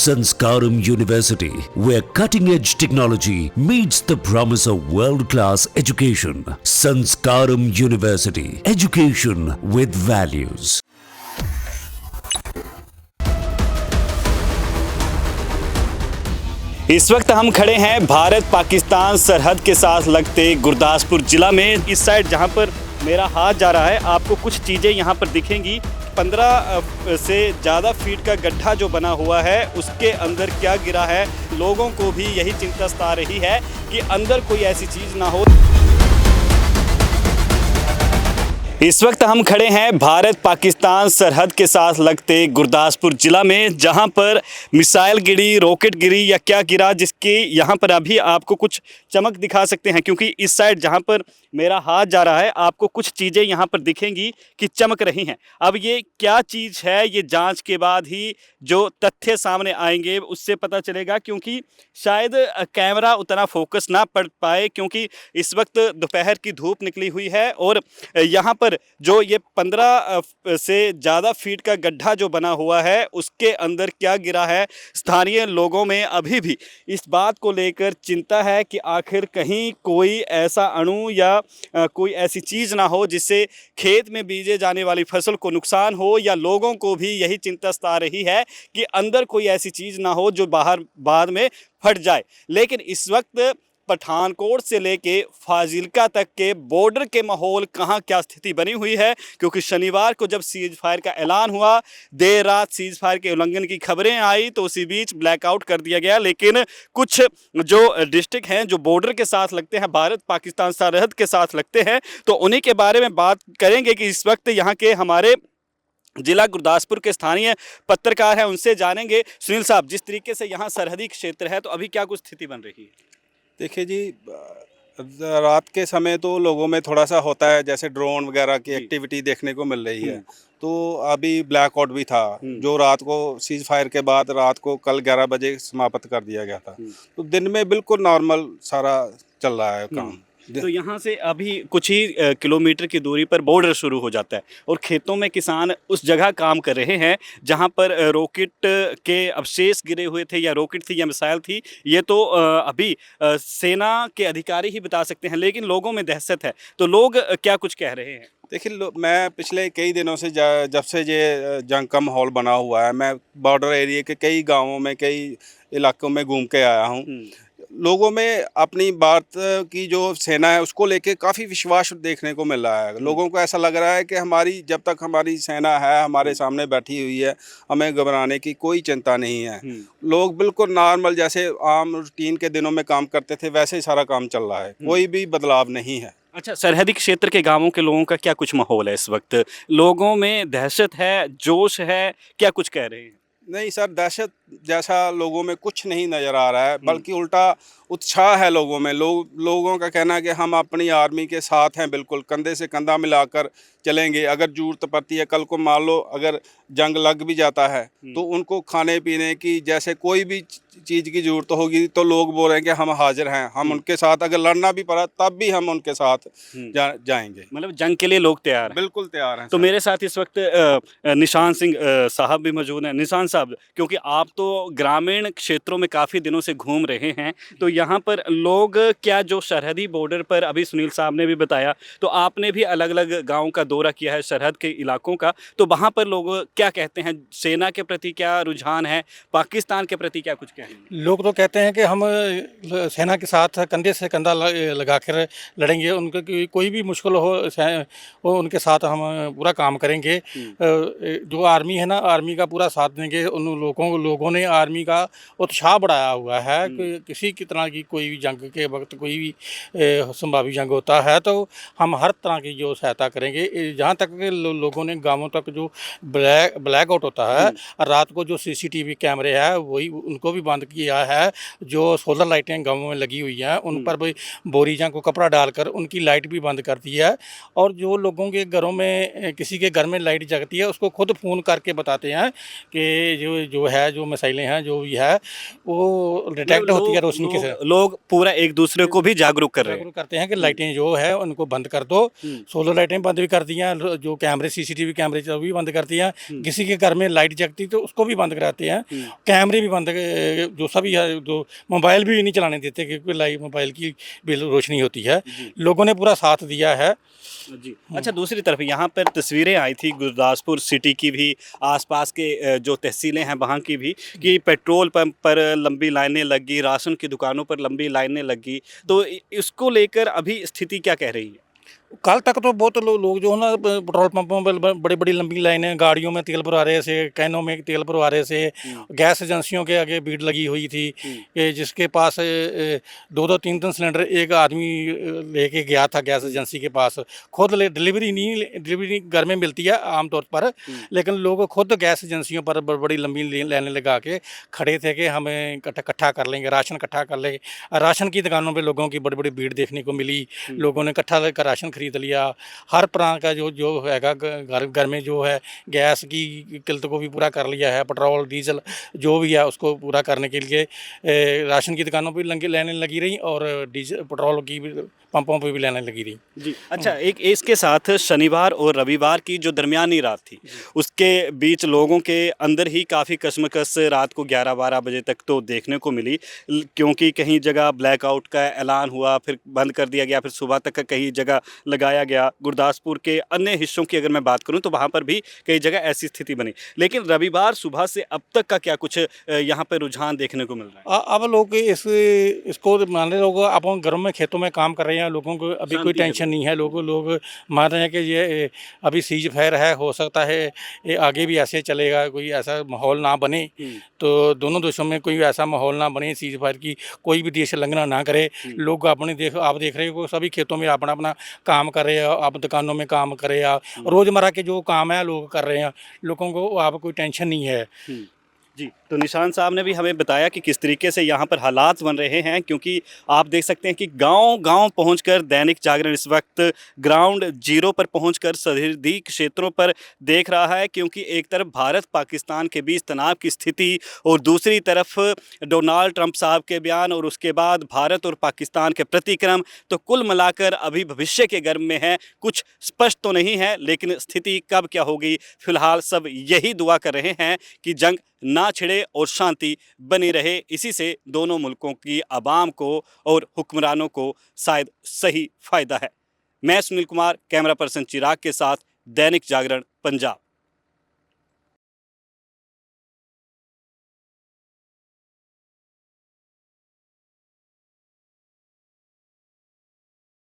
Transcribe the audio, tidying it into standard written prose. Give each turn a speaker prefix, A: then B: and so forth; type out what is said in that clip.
A: Sanskaram University, where cutting-edge technology meets the promise of world-class education. Sanskaram University, education with values.
B: इस वक्त हम खड़े हैं भारत पाकिस्तान सरहद के साथ लगते गुरदासपुर ज़िला में। इस साइड जहां पर मेरा हाथ जा रहा है, आपको कुछ चीज़ें यहां पर दिखेंगी। 15 से ज़्यादा फीट का गड्ढा जो बना हुआ है, उसके अंदर क्या गिरा है, लोगों को भी यही चिंता सता रही है कि अंदर कोई ऐसी चीज़ ना हो। इस वक्त हम खड़े हैं भारत पाकिस्तान सरहद के साथ लगते गुरदासपुर ज़िला में, जहां पर मिसाइल गिरी, रॉकेट गिरी या क्या गिरा, जिसकी यहां पर अभी आपको कुछ चमक दिखा सकते हैं। क्योंकि इस साइड जहां पर मेरा हाथ जा रहा है, आपको कुछ चीज़ें यहां पर दिखेंगी कि चमक रही हैं। अब ये क्या चीज़ है, ये जांच के बाद ही जो तथ्य सामने आएंगे उससे पता चलेगा। क्योंकि शायद कैमरा उतना फोकस ना पड़ पाए, क्योंकि इस वक्त दोपहर की धूप निकली हुई है और यहाँ पर जो ये 15 से ज़्यादा फीट का गड्ढा जो बना हुआ है, उसके अंदर क्या गिरा है। स्थानीय लोगों में अभी भी इस बात को लेकर चिंता है कि आखिर कहीं कोई ऐसा अणु या कोई ऐसी चीज़ ना हो जिससे खेत में बीजे जाने वाली फसल को नुकसान हो, या लोगों को भी यही चिंता सता रही है कि अंदर कोई ऐसी चीज़ ना हो जो बाहर बाद में फट जाए। लेकिन इस वक्त पठानकोट से लेके फाजिल्का तक के बॉर्डर के माहौल कहाँ क्या स्थिति बनी हुई है। क्योंकि शनिवार को जब सीज फायर का ऐलान हुआ, देर रात सीज फायर के उल्लंघन की खबरें आई, तो उसी बीच ब्लैकआउट कर दिया गया। लेकिन कुछ जो डिस्ट्रिक्ट हैं जो बॉर्डर के साथ लगते हैं, भारत पाकिस्तान सरहद के साथ लगते हैं, तो उन्हीं के बारे में बात करेंगे कि इस वक्त यहाँ के हमारे जिला गुरदासपुर के स्थानीय पत्रकार हैं, उनसे जानेंगे। सुनील साहब, जिस तरीके से यहाँ सरहदी क्षेत्र है, तो अभी क्या कुछ स्थिति बन रही है?
C: देखिए जी, रात के समय तो लोगों में थोड़ा सा होता है, जैसे ड्रोन वगैरह की एक्टिविटी देखने को मिल रही है। तो अभी ब्लैकआउट भी था जो रात को सीज फायर के बाद रात को कल 11 बजे समाप्त कर दिया गया था। तो दिन में बिल्कुल नॉर्मल सारा चल रहा है काम।
B: तो यहाँ से अभी कुछ ही किलोमीटर की दूरी पर बॉर्डर शुरू हो जाता है और खेतों में किसान उस जगह काम कर रहे हैं जहाँ पर रॉकेट के अवशेष गिरे हुए थे, या रॉकेट थी या मिसाइल थी, ये तो अभी सेना के अधिकारी ही बता सकते हैं। लेकिन लोगों में दहशत है, तो लोग क्या कुछ कह रहे हैं?
C: देखिए, मैं पिछले कई दिनों से जब से ये जंग का माहौल बना हुआ है, मैं बॉर्डर एरिया के कई गाँवों में, कई इलाकों में घूम के आया हूँ। लोगों में अपनी भारत की जो सेना है उसको लेके काफ़ी विश्वास देखने को मिल रहा है। लोगों को ऐसा लग रहा है कि हमारी जब तक हमारी सेना है, हमारे सामने बैठी हुई है, हमें घबराने की कोई चिंता नहीं है। लोग बिल्कुल नॉर्मल जैसे आम रूटीन के दिनों में काम करते थे, वैसे ही सारा काम चल रहा है, कोई भी बदलाव नहीं है।
B: अच्छा, सरहदी क्षेत्र के गांवों के लोगों का क्या कुछ माहौल है इस वक्त? लोगों में दहशत है, जोश है, क्या कुछ कह रहे हैं?
C: नहीं सर, दहशत जैसा लोगों में कुछ नहीं नज़र आ रहा है, बल्कि उल्टा उत्साह है लोगों में। लोगों का कहना है कि हम अपनी आर्मी के साथ हैं, बिल्कुल कंधे से कंधा मिलाकर चलेंगे। अगर ज़रूरत पड़ती है, कल को मान लो अगर जंग लग भी जाता है, तो उनको खाने पीने की जैसे कोई भी चीज़ की ज़रूरत होगी तो लोग बोल रहे हैं कि हम हाजिर हैं, हम उनके साथ, अगर लड़ना भी पड़ा तब भी हम उनके साथ जाएंगे।
B: मतलब जंग के लिए लोग तैयार हैं?
C: बिल्कुल तैयार हैं।
B: तो मेरे साथ इस वक्त निशान सिंह साहब भी मौजूद हैं। निशान साहब, क्योंकि आप तो ग्रामीण क्षेत्रों में काफ़ी दिनों से घूम रहे हैं, तो यहाँ पर लोग क्या, जो सरहदी बॉर्डर पर अभी सुनील साहब ने भी बताया, तो आपने भी अलग अलग गाँव का दौरा किया है सरहद के इलाकों का, तो वहाँ पर लोग क्या कहते हैं? सेना के प्रति क्या रुझान है, पाकिस्तान के प्रति क्या कुछ कहेंगे?
D: लोग तो कहते हैं कि हम सेना के साथ कंधे से कंधा लगा कर लड़ेंगे, उनके कोई भी मुश्किल हो उनके साथ हम पूरा काम करेंगे। जो आर्मी है ना, आर्मी का पूरा साथ देंगे। उन लोगों ने आर्मी का उत्साह बढ़ाया हुआ है कि किसी की तरह की कोई भी जंग के वक्त कोई भी संभावित जंग होता है तो हम हर तरह की जो सहायता करेंगे। जहाँ तक कि लोगों ने गाँवों तक जो ब्लैकआउट होता है, रात को जो CCTV कैमरे हैं वही उनको भी बंद किया है। जो सोलर लाइटें गाँवों में लगी हुई हैं उन पर भी बोरीजा को कपड़ा डालकर उनकी लाइट भी बंद कर दी है। और जो लोगों के घरों में, किसी के घर में लाइट जगती है, उसको खुद फ़ोन करके बताते हैं कि जो मिसाइलें हैं जो भी है वो डिटेक्ट होती है रोशनी के से।
B: लोग पूरा एक दूसरे को भी जागरूक कर रहे हैं।
D: जागरूक करते हैं कि लाइटें जो है उनको बंद कर दो। सोलर लाइटें बंद भी कर दी हैं, जो कैमरे सीसीटीवी कैमरे वो भी बंद कर दिया। किसी के घर में लाइट जगती तो उसको भी बंद कराते हैं। कैमरे भी बंद, जो सभी है, जो मोबाइल भी नहीं चलाने देते क्योंकि लाइट मोबाइल की भी रोशनी होती है। लोगों ने पूरा साथ दिया है
B: जी। अच्छा, दूसरी तरफ यहाँ पर तस्वीरें आई थी गुरदासपुर सिटी की भी, आसपास के जो तहसीलें हैं वहाँ की भी, कि पेट्रोल पंप पर लंबी लाइनें लगी, राशन की दुकानों पर लंबी लाइनें लगी। तो इसको लेकर अभी स्थिति क्या कह रही है?
D: कल तक तो बहुत लोग जो है ना पेट्रोल पंपों पर बड़ी बड़ी लंबी लाइनें, गाड़ियों में तेल भरवा रहे थे, कैनों में तेल भरवा रहे थे। गैस एजेंसियों के आगे भीड़ लगी हुई थी कि जिसके पास 2-2 3-3 सिलेंडर एक आदमी लेके गया था गैस एजेंसी के पास। खुद डिलीवरी घर में मिलती है आमतौर पर, लेकिन लोग खुद गैस एजेंसियों पर बड़ी लंबी लाइनें लगा के खड़े थे कि हमें इकट्ठा कर लेंगे, राशन इकट्ठा कर लेंगे। राशन की दुकानों पर लोगों की बड़ी बड़ी भीड़ देखने को मिली। लोगों ने इकट्ठा कर राशन खरीद लिया। हर तरह का जो हैगा घर में जो है गैस की किल्लत को भी पूरा कर लिया है। पेट्रोल डीजल जो भी है उसको पूरा करने के लिए राशन की दुकानों पर लंबी लाइनें लगी रही और डीजल पेट्रोल की भी पंपों पर भी लाइनें लगी रही।
B: जी। अच्छा, एक इसके साथ शनिवार और रविवार की जो दरमियानी रात थी उसके बीच लोगों के अंदर ही काफ़ी कशमकश रात को 11-12 बजे तक तो देखने को मिली, क्योंकि कहीं जगह ब्लैकआउट का ऐलान हुआ, फिर बंद कर दिया गया, फिर सुबह तक का कहीं जगह लगाया गया। गुरदासपुर के अन्य हिस्सों की अगर मैं बात करूं तो वहां पर भी कई जगह ऐसी स्थिति बनी। लेकिन रविवार सुबह से अब तक का क्या कुछ यहाँ पर रुझान देखने को मिल रहा है?
D: अब लोग इसको मान रहे, लोग अपन घरों में खेतों में काम कर रहे हैं, लोगों को अभी कोई टेंशन नहीं है। लोग मान रहे हैं कि ये अभी सीज फायर है, हो सकता है ये आगे भी ऐसे चलेगा, कोई ऐसा माहौल ना बने, तो दोनों देशों में कोई ऐसा माहौल ना बने, सीज फायर की कोई भी देश उल्लंघन ना करे। लोग अपने आप देख रहे हो सभी खेतों में अपना अपना काम कर रहे हैं, आप दुकानों में काम कर रहे हैं, रोज़मर्रा के जो काम है लोग कर रहे हैं। लोगों को आप कोई टेंशन नहीं है।
B: जी। तो निशान साहब ने भी हमें बताया कि किस तरीके से यहाँ पर हालात बन रहे हैं, क्योंकि आप देख सकते हैं कि गांव-गांव पहुंचकर दैनिक जागरण इस वक्त ग्राउंड जीरो पर पहुंचकर सरहदी क्षेत्रों पर देख रहा है, क्योंकि एक तरफ भारत पाकिस्तान के बीच तनाव की स्थिति और दूसरी तरफ डोनाल्ड ट्रंप साहब के बयान और उसके बाद भारत और पाकिस्तान के प्रतिक्रम। तो कुल मिलाकर अभी भविष्य के गर्भ में है, कुछ स्पष्ट तो नहीं है, लेकिन स्थिति कब क्या होगी फिलहाल सब यही दुआ कर रहे हैं कि जंग ना छिड़े और शांति बनी रहे। इसी से दोनों मुल्कों की आवाम को और हुक्मरानों को शायद सही फ़ायदा है। मैं सुनील कुमार, कैमरा पर्सन चिराग के साथ, दैनिक जागरण पंजाब।